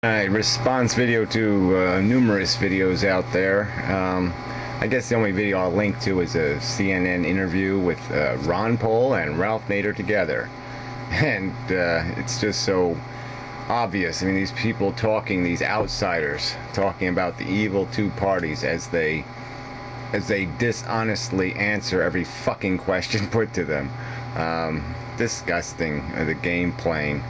Response video to numerous videos out there. I guess the only video I'll link to is a CNN interview with Ron Paul and Ralph Nader together. And it's just so obvious. I mean, these people talking, these outsiders, talking about the evil two parties as they dishonestly answer every fucking question put to them. Disgusting, the game playing.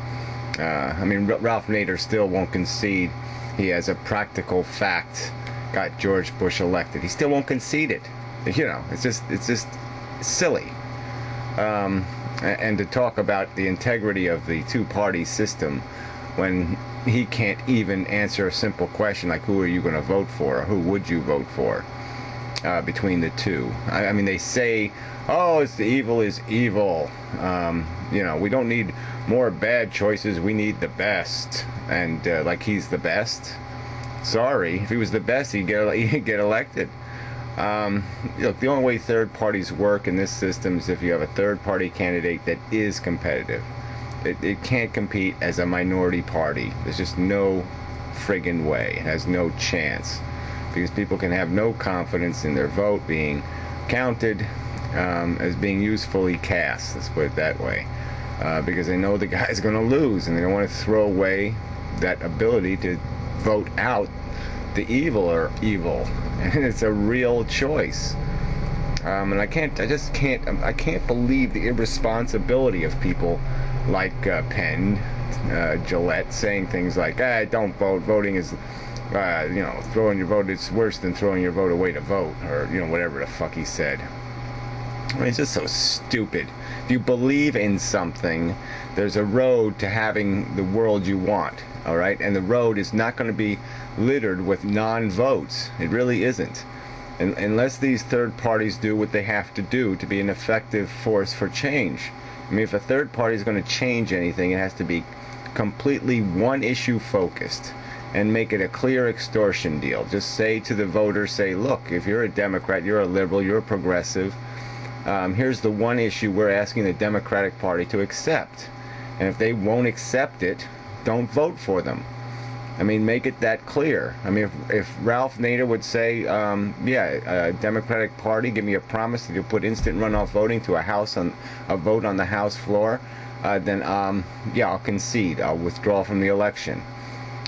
I mean, Ralph Nader still won't concede he has a practical fact got George Bush elected. He still won't concede it. You know, it's just silly. And to talk about the integrity of the two-party system when he can't even answer a simple question like who are you going to vote for or who would you vote for between the two. I mean, they say, oh, it's the evil is evil. You know, we don't need more bad choices, we need the best. And like he's the best. Sorry, if he was the best, he'd get elected. Look, the only way third parties work in this system is if you have a third party candidate that is competitive. It can't compete as a minority party. There's just no friggin' way. It has no chance. Because people can have no confidence in their vote being counted as being usefully cast. Let's put it that way. Because they know the guy's going to lose, and they don't want to throw away that ability to vote out the evil or evil. And it's a real choice. And I can't believe the irresponsibility of people like Penn, Gillette, saying things like, don't vote. Voting is, you know, throwing your vote is worse than throwing your vote away to vote, or, you know, whatever the fuck he said. I mean, it's just so stupid. If you believe in something, there's a road to having the world you want, all right? And the road is not going to be littered with non-votes. It really isn't. Unless these third parties do what they have to do to be an effective force for change. I mean, if a third party is going to change anything, it has to be completely one-issue focused and make it a clear extortion deal. Just say to the voter, say, look, if you're a Democrat, you're a liberal, you're a progressive, here's the one issue we're asking the Democratic Party to accept. And if they won't accept it, don't vote for them. I mean, make it that clear. I mean, if Ralph Nader would say, Democratic Party, give me a promise that you'll put instant runoff voting to a vote on the House floor, then yeah, I'll concede. I'll withdraw from the election.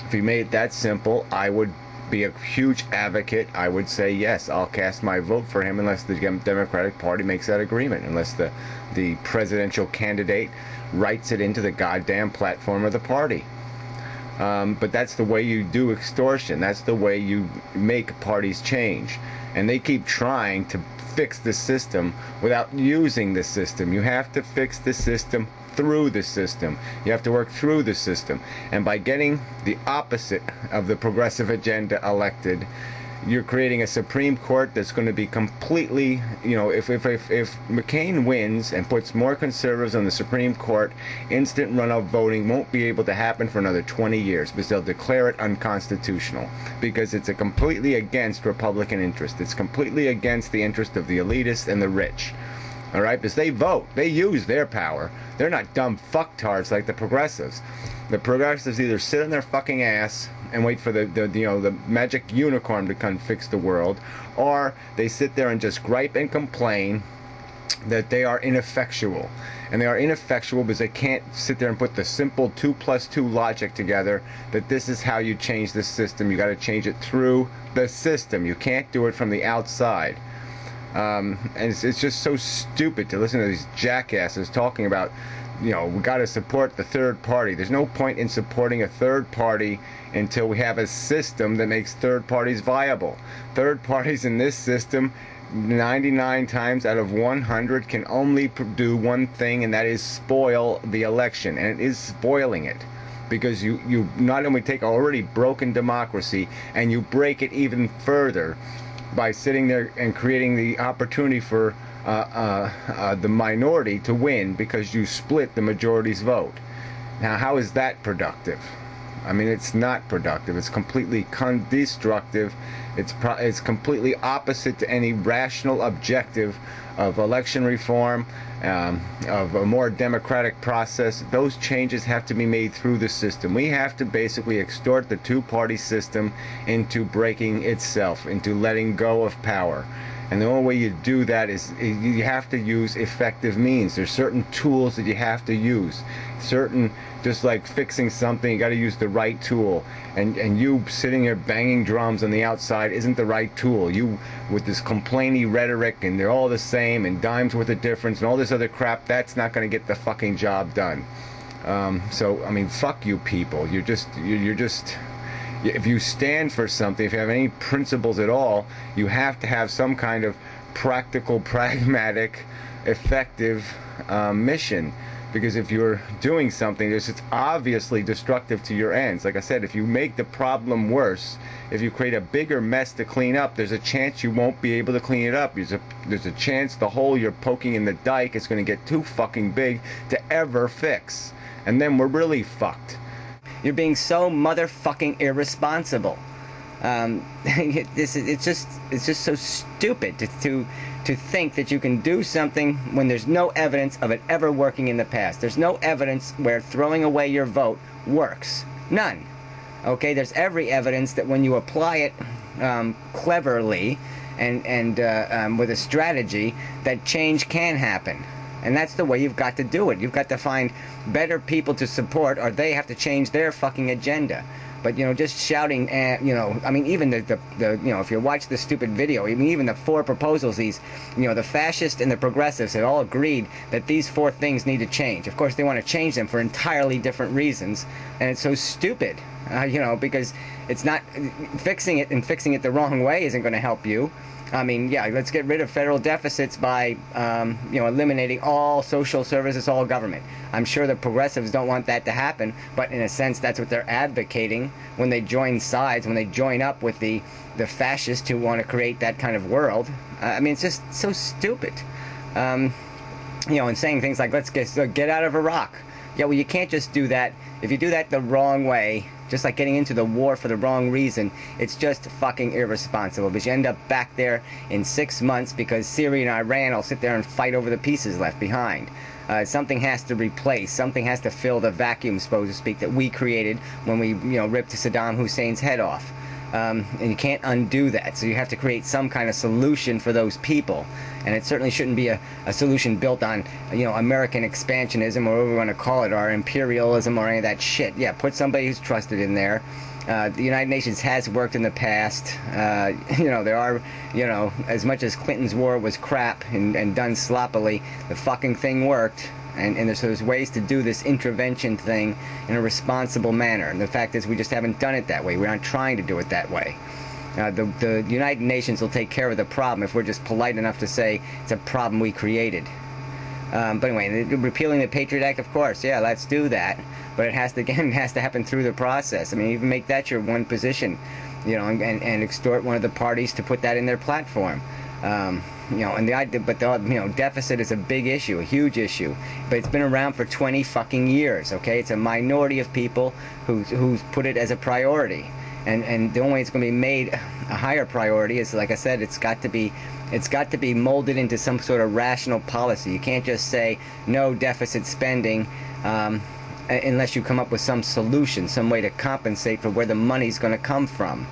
If he made it that simple, I would be a huge advocate. I would say, yes, I'll cast my vote for him unless the Democratic Party makes that agreement, unless the presidential candidate writes it into the goddamn platform of the party. But that's the way you do extortion. That's the way you make parties change. And they keep trying to fix the system without using the system. You have to fix the system through the system. You have to work through the system. And by getting the opposite of the progressive agenda elected, you're creating a Supreme Court that's going to be completely, you know, if McCain wins and puts more conservatives on the Supreme Court, instant runoff voting won't be able to happen for another 20 years because they'll declare it unconstitutional because it's completely against Republican interest. It's completely against the interest of the elitists and the rich. All right, because they vote, they use their power. They're not dumb fucktards like the progressives. The progressives either sit on their fucking ass and wait for the magic unicorn to come fix the world, or they sit there and just gripe and complain that they are ineffectual. And they are ineffectual because they can't sit there and put the simple 2 + 2 logic together that this is how you change the system. You got to change it through the system. You can't do it from the outside. And it's just so stupid to listen to these jackasses talking about, you know, we got to support the third party. There's no point in supporting a third party until we have a system that makes third parties viable. Third parties in this system, 99 times out of 100, can only do one thing, and that is spoil the election. And it is spoiling it. Because you not only take an already broken democracy and you break it even further by sitting there and creating the opportunity for the minority to win because you split the majority's vote. Now, how is that productive? I mean, it's not productive. It's completely destructive. It's completely opposite to any rational objective of election reform, of a more democratic process. Those changes have to be made through the system. We have to basically extort the two-party system into breaking itself, into letting go of power. And the only way you do that is you have to use effective means. There's certain tools that you have to use. Just like fixing something, you got to use the right tool. And you sitting here banging drums on the outside isn't the right tool. You, with this complainy rhetoric, and they're all the same, and dimes worth of difference, and all this other crap, that's not going to get the fucking job done. So, I mean, fuck you people. You're just... If you stand for something, if you have any principles at all, you have to have some kind of practical, pragmatic, effective mission. Because if you're doing something that's obviously destructive to your ends, like I said, if you make the problem worse, if you create a bigger mess to clean up, there's a chance you won't be able to clean it up. There's a chance the hole you're poking in the dike is going to get too fucking big to ever fix. And then we're really fucked. You're being so motherfucking irresponsible. It's just so stupid to think that you can do something when there's no evidence of it ever working in the past. There's no evidence where throwing away your vote works. None. Okay, there's every evidence that when you apply it cleverly and with a strategy, that change can happen. And that's the way you've got to do it. You've got to find better people to support, or they have to change their fucking agenda. But, just shouting, I mean, even if you watch the stupid video, even the four proposals, the fascists and the progressives have all agreed that these four things need to change. Of course, they want to change them for entirely different reasons. And it's so stupid, because it's not, fixing it the wrong way isn't going to help you. I mean, yeah, let's get rid of federal deficits by, eliminating all social services, all government. I'm sure the progressives don't want that to happen, but in a sense, that's what they're advocating when they join sides, when they join up with the fascists who want to create that kind of world. I mean, it's just so stupid. And saying things like, let's get out of Iraq. Yeah, well, you can't just do that. If you do that the wrong way, just like getting into the war for the wrong reason, it's just fucking irresponsible. Because you end up back there in 6 months because Syria and Iran will sit there and fight over the pieces left behind. Something has to replace, something has to fill the vacuum, so to speak, that we created when we, ripped Saddam Hussein's head off. And you can't undo that, so you have to create some kind of solution for those people. And it certainly shouldn't be a solution built on, American expansionism, or whatever we want to call it, or imperialism, or any of that shit. Yeah, put somebody who's trusted in there. The United Nations has worked in the past. There are, as much as Clinton's war was crap and done sloppily, the fucking thing worked. And there's ways to do this intervention thing in a responsible manner. And the fact is, we just haven't done it that way. We're not trying to do it that way. The United Nations will take care of the problem if we're just polite enough to say it's a problem we created. But anyway, repealing the Patriot Act, of course, yeah, let's do that. But it has to happen through the process. I mean, even make that your one position, and extort one of the parties to put that in their platform. Deficit is a big issue, a huge issue, but it's been around for 20 fucking years. Okay, it's a minority of people who's put it as a priority, and the only way it's going to be made a higher priority is, like I said, it's got to be molded into some sort of rational policy. You can't just say no deficit spending unless you come up with some solution, some way to compensate for where the money's going to come from.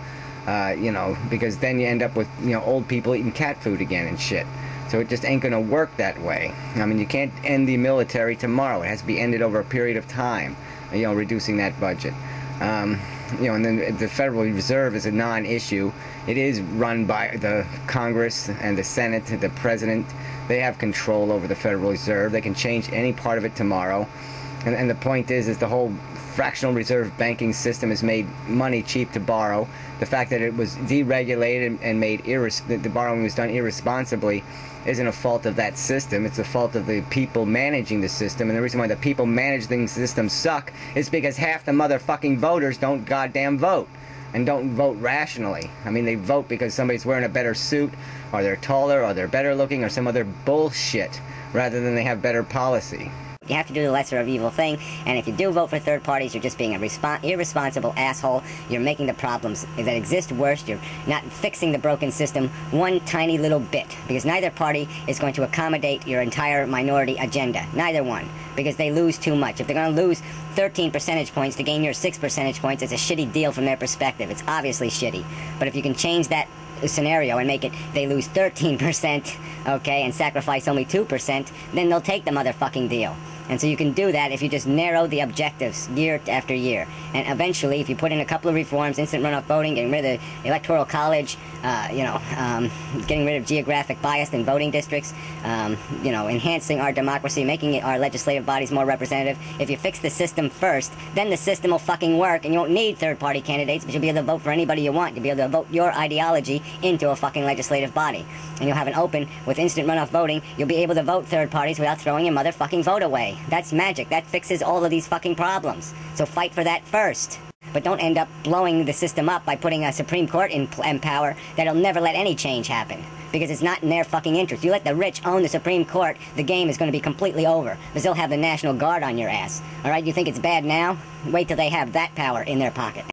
Because then you end up with, old people eating cat food again and shit. So it just ain't going to work that way. I mean, you can't end the military tomorrow. It has to be ended over a period of time, reducing that budget. And then the Federal Reserve is a non-issue. It is run by the Congress and the Senate, the President. They have control over the Federal Reserve. They can change any part of it tomorrow. And the point is the whole fractional reserve banking system has made money cheap to borrow. The fact that it was deregulated and made the borrowing was done irresponsibly isn't a fault of that system. It's a fault of the people managing the system. And the reason why the people managing the system suck is because half the motherfucking voters don't goddamn vote. And don't vote rationally. I mean, they vote because somebody's wearing a better suit, or they're taller, or they're better looking, or some other bullshit, rather than they have better policy. You have to do the lesser of evil thing, and if you do vote for third parties, you're just being a irresponsible asshole. You're making the problems that exist worse. You're not fixing the broken system one tiny little bit, because neither party is going to accommodate your entire minority agenda. Neither one, because they lose too much. If they're going to lose 13 percentage points to gain your 6 percentage points, it's a shitty deal from their perspective. It's obviously shitty. But if you can change that scenario and make it they lose 13%, okay, and sacrifice only 2%, then they'll take the motherfucking deal. And so you can do that if you just narrow the objectives year after year. And eventually, if you put in a couple of reforms, instant runoff voting, getting rid of the electoral college, getting rid of geographic bias in voting districts, enhancing our democracy, making our legislative bodies more representative. If you fix the system first, then the system will fucking work, and you won't need third-party candidates, but you'll be able to vote for anybody you want. You'll be able to vote your ideology into a fucking legislative body. And you'll have an open, with instant runoff voting, you'll be able to vote third parties without throwing your motherfucking vote away. That's magic. That fixes all of these fucking problems. So fight for that first. But don't end up blowing the system up by putting a Supreme Court in power that'll never let any change happen. Because it's not in their fucking interest. You let the rich own the Supreme Court, the game is going to be completely over. Because they'll have the National Guard on your ass. Alright, you think it's bad now? Wait till they have that power in their pocket.